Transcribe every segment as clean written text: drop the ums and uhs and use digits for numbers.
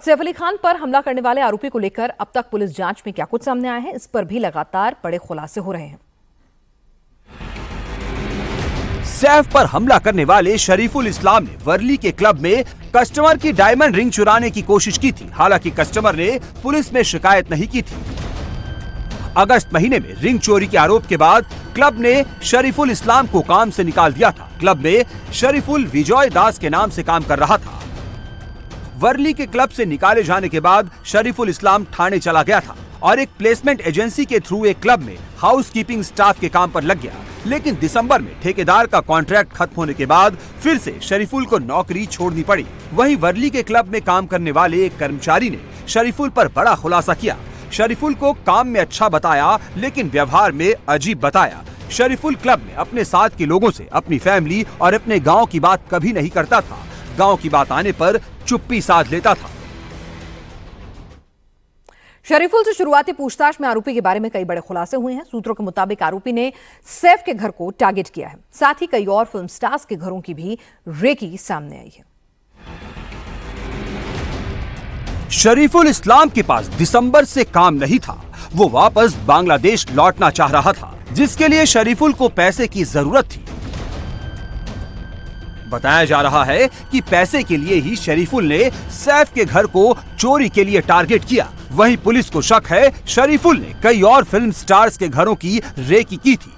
सैफ अली खान पर हमला करने वाले आरोपी को लेकर अब तक पुलिस जांच में क्या कुछ सामने आया है, इस पर भी लगातार बड़े खुलासे हो रहे हैं। सैफ पर हमला करने वाले शरीफुल इस्लाम ने वर्ली के क्लब में कस्टमर की डायमंड रिंग चुराने की कोशिश की थी। हालांकि कस्टमर ने पुलिस में शिकायत नहीं की थी। अगस्त महीने में रिंग चोरी के आरोप के बाद क्लब ने शरीफुल इस्लाम को काम से निकाल दिया था। क्लब में शरीफुल विजय दास के नाम से काम कर रहा था। वर्ली के क्लब से निकाले जाने के बाद शरीफुल इस्लाम थाने चला गया था और एक प्लेसमेंट एजेंसी के थ्रू एक क्लब में हाउसकीपिंग स्टाफ के काम पर लग गया। लेकिन दिसंबर में ठेकेदार का कॉन्ट्रैक्ट खत्म होने के बाद फिर से शरीफुल को नौकरी छोड़नी पड़ी। वहीं वर्ली के क्लब में काम करने वाले एक कर्मचारी ने शरीफुल पर बड़ा खुलासा किया। शरीफुल को काम में अच्छा बताया लेकिन व्यवहार में अजीब बताया। शरीफुल क्लब में अपने साथ के लोगों से अपनी फैमिली और अपने गाँव की बात कभी नहीं करता था। गाँव की बात आने पर चुप्पी साध लेता था। शरीफुल से शुरुआती पूछताछ में आरोपी के बारे में कई बड़े खुलासे हुए हैं। सूत्रों के मुताबिक आरोपी ने सैफ के घर को टारगेट किया है। साथ ही कई और फिल्म स्टार्स के घरों की भी रेकी सामने आई है। शरीफुल इस्लाम के पास दिसंबर से काम नहीं था। वो वापस बांग्लादेश लौटना चाह रहा था, जिसके लिए शरीफुल को पैसे की जरूरत थी। बताया जा रहा है कि पैसे के लिए ही शरीफुल ने सैफ के घर को चोरी के लिए टारगेट किया। वहीं पुलिस को शक है शरीफुल ने कई और फिल्म स्टार्स के घरों की रेकी की थी।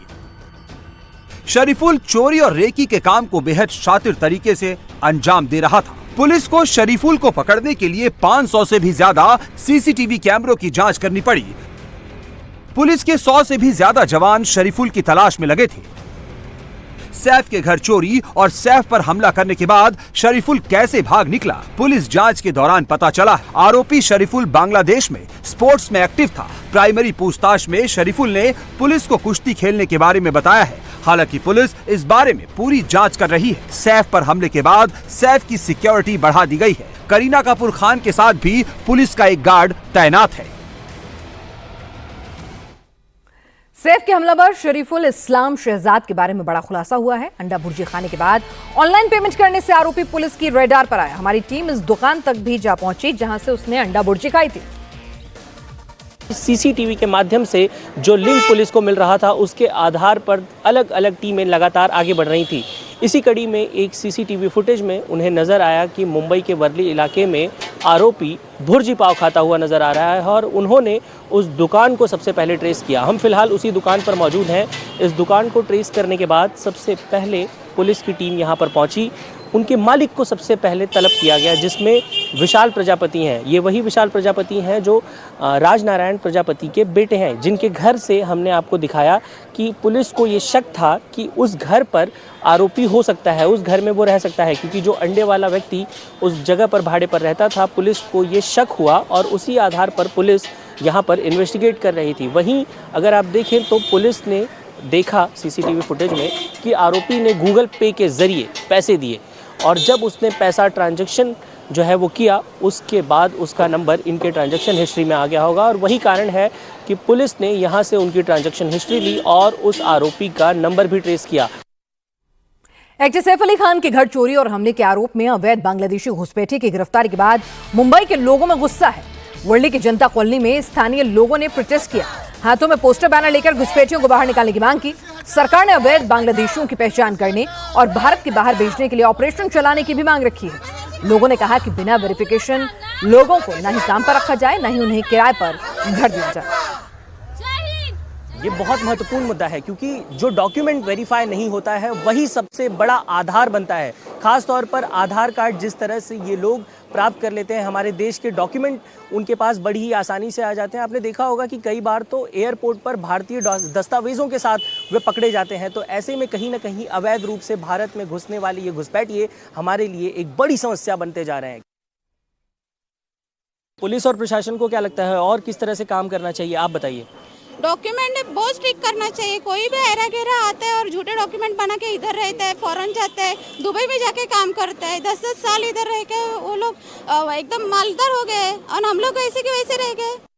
शरीफुल चोरी और रेकी के काम को बेहद शातिर तरीके से अंजाम दे रहा था। पुलिस को शरीफुल को पकड़ने के लिए 500 से भी ज्यादा सीसीटीवी कैमरों की जांच करनी पड़ी। पुलिस के 100 से भी ज्यादा जवान शरीफुल की तलाश में लगे थे। सैफ के घर चोरी और सैफ पर हमला करने के बाद शरीफुल कैसे भाग निकला, पुलिस जांच के दौरान पता चला। आरोपी शरीफुल बांग्लादेश में स्पोर्ट्स में एक्टिव था। प्राइमरी पूछताछ में शरीफुल ने पुलिस को कुश्ती खेलने के बारे में बताया है। हालांकि पुलिस इस बारे में पूरी जांच कर रही है। सैफ पर हमले के बाद सैफ की सिक्योरिटी बढ़ा दी गई है। करीना कपूर खान के साथ भी पुलिस का एक गार्ड तैनात है। सैफ के हमलावर शरीफुल इस्लाम शहजाद के बारे में बड़ा खुलासा हुआ है। अंडा भुर्जी खाने के बाद ऑनलाइन पेमेंट करने से आरोपी पुलिस की रेडार पर आया। हमारी टीम इस दुकान तक भी जा पहुंची जहां से उसने अंडा भुर्जी खाई थी। सीसीटीवी के माध्यम से जो लिंक पुलिस को मिल रहा था, उसके आधार पर अलग अलग टीमें लगातार आगे बढ़ रही थी। इसी कड़ी में एक सीसीटीवी फुटेज में उन्हें नज़र आया कि मुंबई के वर्ली इलाके में आरोपी भुर्जी पाव खाता हुआ नज़र आ रहा है और उन्होंने उस दुकान को सबसे पहले ट्रेस किया। हम फिलहाल उसी दुकान पर मौजूद हैं। इस दुकान को ट्रेस करने के बाद सबसे पहले पुलिस की टीम यहाँ पर पहुँची। उनके मालिक को सबसे पहले तलब किया गया, जिसमें विशाल प्रजापति हैं। ये वही विशाल प्रजापति हैं जो राजनारायण प्रजापति के बेटे हैं, जिनके घर से हमने आपको दिखाया कि पुलिस को ये शक था कि उस घर पर आरोपी हो सकता है, उस घर में वो रह सकता है, क्योंकि जो अंडे वाला व्यक्ति उस जगह पर भाड़े पर रहता था। पुलिस को ये शक हुआ और उसी आधार पर पुलिस यहाँ पर इन्वेस्टिगेट कर रही थी। वहीं अगर आप देखें तो पुलिस ने देखा सीसीटीवी फुटेज में कि आरोपी ने गूगल पे के ज़रिए पैसे दिए और जब उसने पैसा ट्रांजैक्शन जो है वो किया, उसके बाद उसका नंबर इनके ट्रांजैक्शन हिस्ट्री में आ गया होगा। और वही कारण है कि पुलिस ने यहाँ से उनकी ट्रांजैक्शन हिस्ट्री ली और उस आरोपी का नंबर भी ट्रेस किया। एक्टर सैफ अली खान के घर चोरी और हमले के आरोप में अवैध बांग्लादेशी घुसपैठिए की गिरफ्तारी के बाद मुंबई के लोगों में गुस्सा है। वर्ली की जनता कॉलोनी में स्थानीय लोगों ने प्रोटेस्ट किया। हाथों में पोस्टर बैनर लेकर घुसपैठियों को बाहर निकालने की मांग की। सरकार ने अवैध बांग्लादेशियों की पहचान करने और भारत के बाहर भेजने के लिए ऑपरेशन चलाने की भी मांग रखी है। लोगों ने कहा कि बिना वेरिफिकेशन लोगों को न ही काम पर रखा जाए, न ही उन्हें किराए पर घर दिया जाए। ये बहुत महत्वपूर्ण मुद्दा है, क्योंकि जो डॉक्यूमेंट वेरीफाई नहीं होता है वही सबसे बड़ा आधार बनता है। खास तौर पर आधार कार्ड जिस तरह से ये लोग प्राप्त कर लेते हैं, हमारे देश के डॉक्यूमेंट उनके पास बड़ी ही आसानी से आ जाते हैं। आपने देखा होगा कि कई बार तो एयरपोर्ट पर भारतीय दस्तावेजों के साथ वे पकड़े जाते हैं। तो ऐसे में कहीं ना कहीं अवैध रूप से भारत में घुसने वाली ये घुसपैठिए हमारे लिए एक बड़ी समस्या बनते जा रहे हैं। पुलिस और प्रशासन को क्या लगता है और किस तरह से काम करना चाहिए, आप बताइए। डॉक्यूमेंट बहुत स्ट्रिक्ट करना चाहिए। कोई भी ऐरा गैरा आता है और झूठे डॉक्यूमेंट बना के इधर रहता है, फॉरेन जाता है, दुबई में जाके काम करता है। 10-10 साल इधर रह के वो लोग एकदम मालदार हो गए और हम लोग ऐसे के वैसे रह गए।